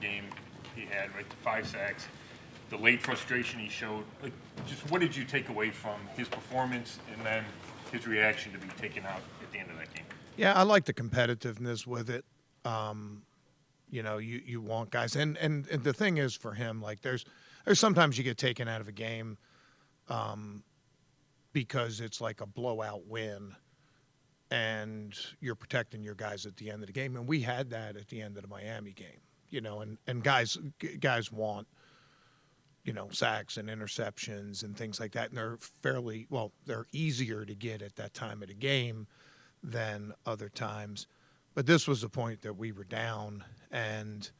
game he had, right? The 5 sacks, the late frustration he showed. Like, just what did you take away from his performance and then his reaction to be taken out at the end of that game? Yeah, I like the competitiveness with it. You want guys, and the thing is for him, like there's sometimes you get taken out of a game because it's like a blowout win, and you're protecting your guys at the end of the game, and we had that at the end of the Miami game, and guys want sacks and interceptions and things like that, and they're easier to get at that time of the game than other times. But this was the point that we were down, and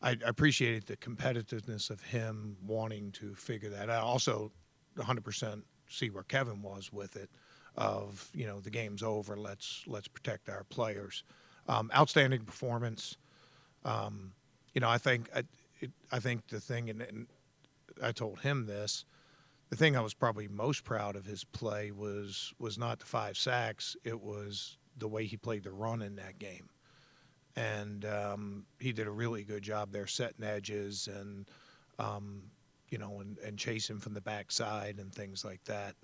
I appreciated the competitiveness of him wanting to figure that out. Also, 100% see where Kevin was with it. Of the game's over. Let's protect our players. Outstanding performance. I think the thing, and I told him this. The thing I was probably most proud of his play was not the 5 sacks. It was the way he played the run in that game. And he did a really good job there setting edges and, and chasing from the backside and things like that.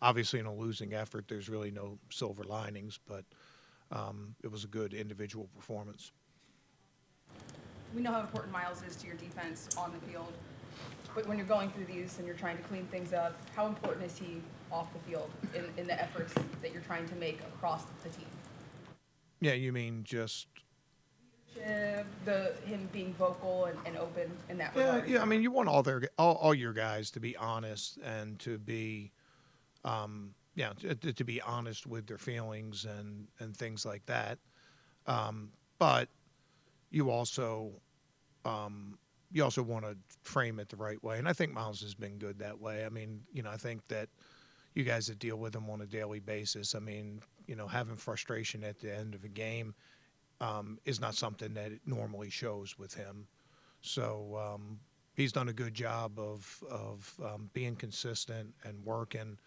Obviously, in a losing effort, there's really no silver linings, but it was a good individual performance. We know how important Miles is to your defense on the field. But when you're going through these and you're trying to clean things up, how important is he off the field in the efforts that you're trying to make across the team? Yeah, you mean just him being vocal and open in that regard? Yeah. I mean, you want all your guys to be honest and to be, to be honest with their feelings and things like that. But you also want to frame it the right way, and I think Miles has been good that way. I mean, I think that you guys that deal with him on a daily basis, I mean, having frustration at the end of a game is not something that it normally shows with him. So he's done a good job of being consistent and working.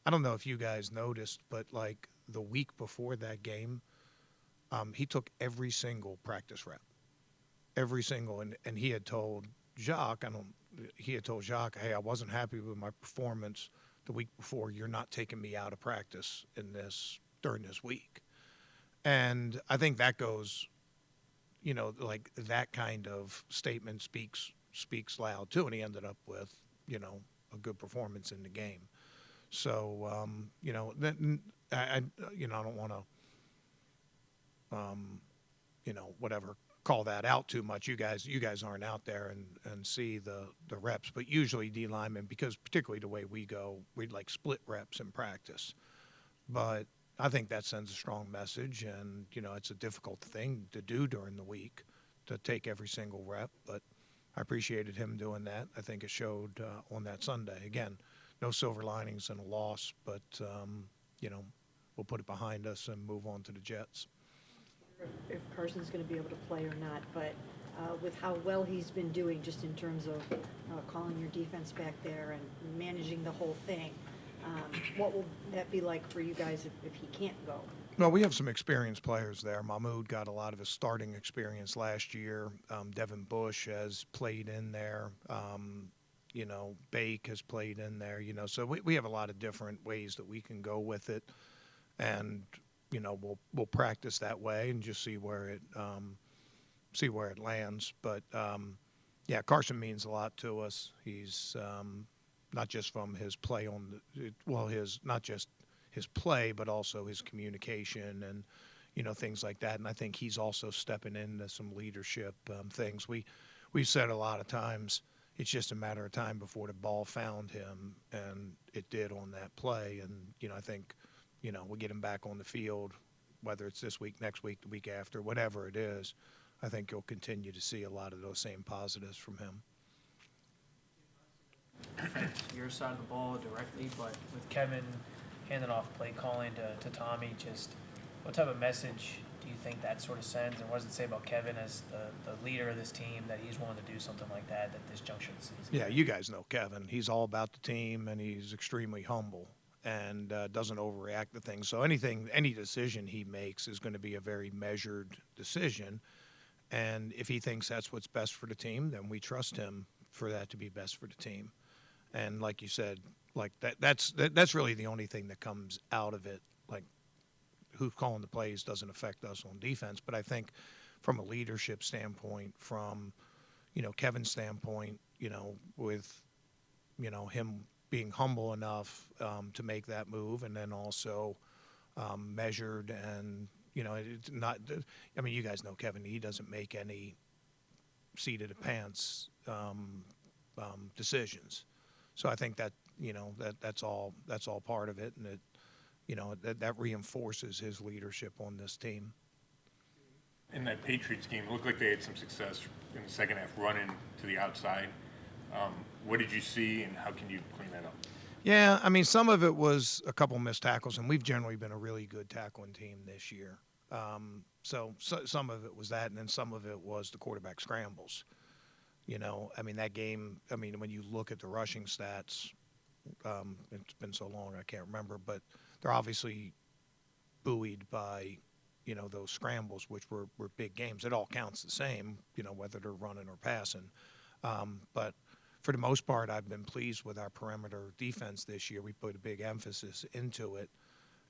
I don't know if you guys noticed, but like the week before that game, he took every single practice rep. Every single, and he had told Jacques, hey, I wasn't happy with my performance the week before. You're not taking me out of practice during this week. And I think that goes, like that kind of statement speaks loud too. And he ended up with, a good performance in the game. So, I don't want to, whatever, call that out too much. You guys aren't out there and see the reps, but usually D linemen, because particularly the way we go, we'd like split reps in practice. But I think that sends a strong message, and it's a difficult thing to do during the week to take every single rep. But I appreciated him doing that. I think it showed on that Sunday. Again, no silver linings in a loss, but we'll put it behind us and move on to the Jets. If Carson's going to be able to play or not, but with how well he's been doing just in terms of calling your defense back there and managing the whole thing, what will that be like for you guys if he can't go? Well, we have some experienced players there. Mahmoud got a lot of his starting experience last year. Devin Bush has played in there. Bake has played in there. So we have a lot of different ways that we can go with it, and we'll practice that way and just see where it lands. But Carson means a lot to us. He's not just from his play not just his play, but also his communication and things like that. And I think he's also stepping into some leadership things. We've said a lot of times it's just a matter of time before the ball found him, and it did on that play. And I think we'll get him back on the field, whether it's this week, next week, the week after, whatever it is. I think you'll continue to see a lot of those same positives from him. Affect your side of the ball directly, but with Kevin handing off play calling to Tommy, just what type of message do you think that sort of sends, and what does it say about Kevin as the leader of this team that he's willing to do something like that at this juncture of the season? Yeah, you guys know Kevin. He's all about the team, and he's extremely humble and doesn't overreact to things. So any decision he makes is going to be a very measured decision. And if he thinks that's what's best for the team, then we trust him for that to be best for the team. And like you said, like that's really the only thing that comes out of it. Like who's calling the plays doesn't affect us on defense. But I think from a leadership standpoint, from, Kevin's standpoint, with, him being humble enough to make that move, and then also measured and, it's not, I mean, you guys know Kevin, he doesn't make any seat of the pants decisions. So I think that, that's all part of it. And it, that reinforces his leadership on this team. In that Patriots game, it looked like they had some success in the second half running to the outside. What did you see, and how can you clean that up? Yeah, I mean, some of it was a couple missed tackles, and we've generally been a really good tackling team this year. So some of it was that, and then some of it was the quarterback scrambles. I mean, that game, I mean, when you look at the rushing stats, it's been so long I can't remember, but they're obviously buoyed by, those scrambles, which were big games. It all counts the same, whether they're running or passing. But for the most part, I've been pleased with our perimeter defense this year. We put a big emphasis into it.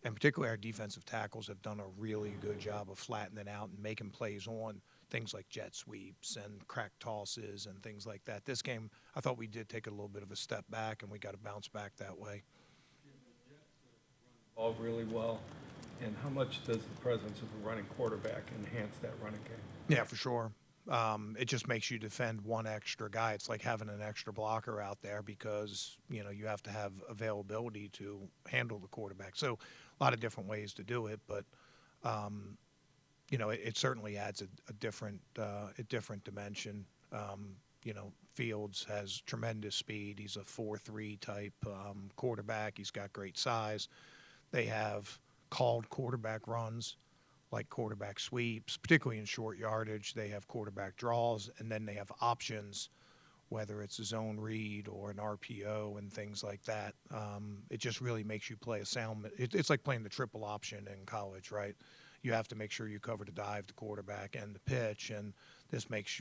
And particularly our defensive tackles have done a really good job of flattening out and making plays on things like jet sweeps and crack tosses and things like that. This game, I thought we did take a little bit of a step back, and we got to bounce back that way. Ball really well, and how much does the presence of a running quarterback enhance that running game? Yeah, for sure. It just makes you defend one extra guy. It's like having an extra blocker out there because, you have to have availability to handle the quarterback. So a lot of different ways to do it, but, it certainly adds a different dimension. Fields has tremendous speed. He's a 4.3 type quarterback. He's got great size. They have called quarterback runs, like quarterback sweeps, particularly in short yardage. They have quarterback draws, and then they have options, whether it's a zone read or an RPO and things like that. It just really makes you play a sound. It's like playing the triple option in college, right? You have to make sure you cover the dive, the quarterback, and the pitch, and this makes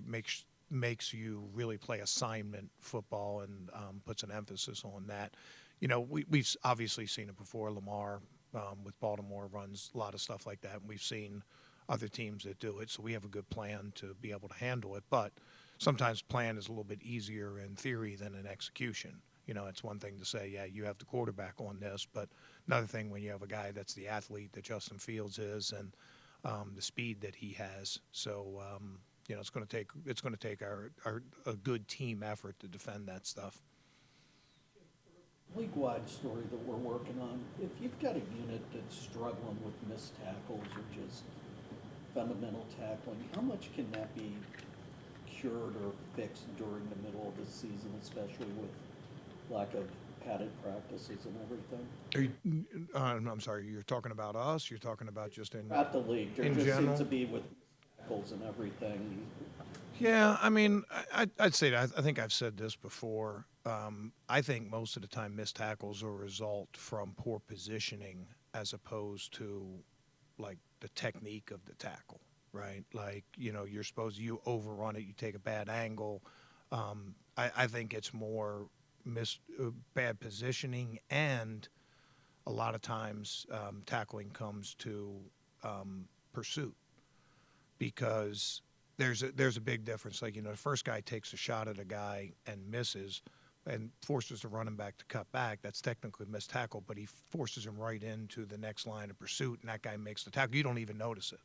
you really play assignment football and puts an emphasis on that. We've obviously seen it before. Lamar with Baltimore runs a lot of stuff like that, and we've seen other teams that do it, so we have a good plan to be able to handle it. But sometimes plan is a little bit easier in theory than in execution. It's one thing to say, yeah, you have the quarterback on this, but another thing when you have a guy that's the athlete that Justin Fields is and the speed that he has. So, it's going to take a good team effort to defend that stuff. League-wide story that we're working on, if you've got a unit that's struggling with missed tackles or just fundamental tackling, how much can that be cured or fixed during the middle of the season, especially with lack of padded practices and everything? I'm sorry, you're talking about us? You're talking about just in At the league, there in just general? seems to be with tackles and everything. Yeah, I mean, I'd say that. I think I've said this before. I think most of the time missed tackles are a result from poor positioning as opposed to, like, the technique of the tackle, right? Like, you overrun it, you take a bad angle. I think it's more bad positioning, and a lot of times tackling comes to pursuit because there's a big difference. Like, the first guy takes a shot at a guy and misses and forces the running back to cut back. That's technically a missed tackle, but he forces him right into the next line of pursuit, and that guy makes the tackle. You don't even notice it.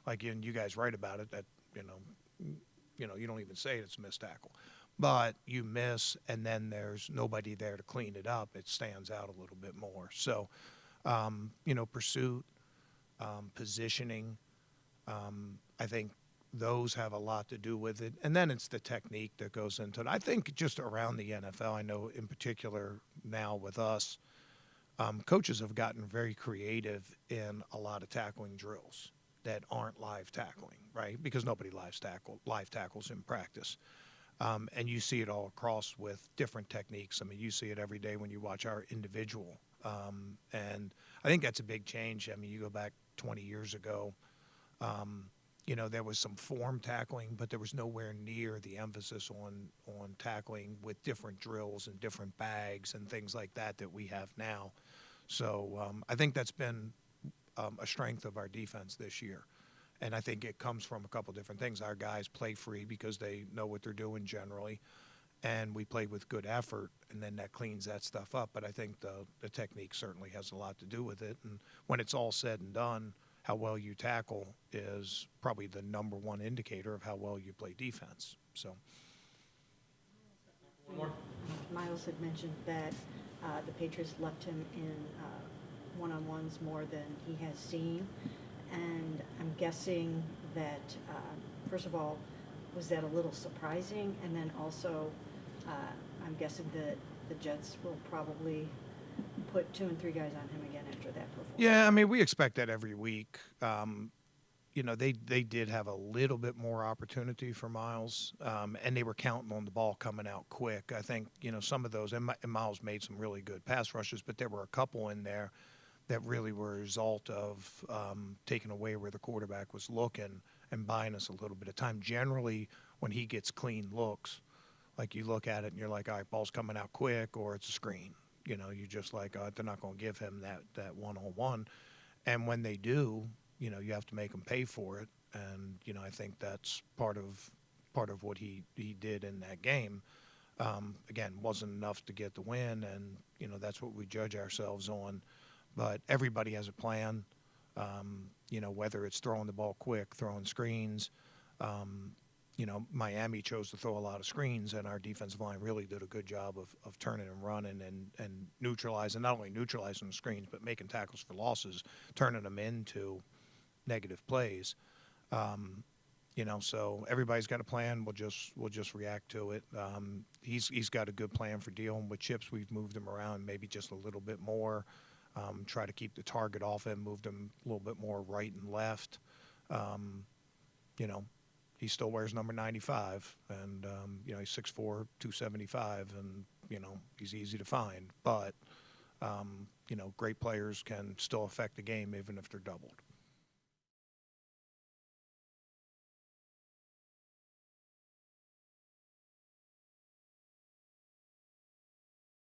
Like, and you guys write about it that, you don't even say it's a missed tackle. But you miss, and then there's nobody there to clean it up. It stands out a little bit more. So, pursuit, positioning, I think those have a lot to do with it. And then it's the technique that goes into it. I think just around the NFL, I know in particular now with us, coaches have gotten very creative in a lot of tackling drills that aren't live tackling, right? Because nobody live tackles in practice. And you see it all across with different techniques. I mean, you see it every day when you watch our individual. And I think that's a big change. I mean, you go back 20 years ago, You know, there was some form tackling, but there was nowhere near the emphasis on tackling with different drills and different bags and things like that that we have now. So I think that's been a strength of our defense this year. And I think it comes from a couple different things. Our guys play free because they know what they're doing generally, and we play with good effort, and then that cleans that stuff up. But I think the technique certainly has a lot to do with it. And when it's all said and done, how well you tackle is probably the number one indicator of how well you play defense. So. Miles had mentioned that the Patriots left him in one-on-ones more than he has seen. And I'm guessing that, first of all, was that a little surprising? And then also, I'm guessing that the Jets will probably put 2 and 3 guys on him again after that performance. Yeah, I mean, we expect that every week. You know, they did have a little bit more opportunity for Miles, and they were counting on the ball coming out quick. I think, you know, some of those, and Miles made some really good pass rushes, but there were a couple in there that really were a result of taking away where the quarterback was looking and buying us a little bit of time. Generally, when he gets clean looks, like you look at it and you're like, all right, ball's coming out quick, or it's a screen. You know, you just like, they're not going to give him that one-on-one. And when they do, you know, you have to make them pay for it. And, you know, I think that's part of what he did in that game. Again, wasn't enough to get the win, and, you know, that's what we judge ourselves on. But everybody has a plan, you know, whether it's throwing the ball quick, throwing screens. You know, Miami chose to throw a lot of screens, and our defensive line really did a good job of turning and running and neutralizing, not only neutralizing the screens, but making tackles for losses, turning them into negative plays. You know, so everybody's got a plan. We'll just react to it. He's got a good plan for dealing with chips. We've moved him around maybe just a little bit more. Try to keep the target off him, moved him a little bit more right and left. You know, he still wears number 95, and, you know, he's 6'4", 275, and, you know, he's easy to find. But, you know, great players can still affect the game even if they're doubled.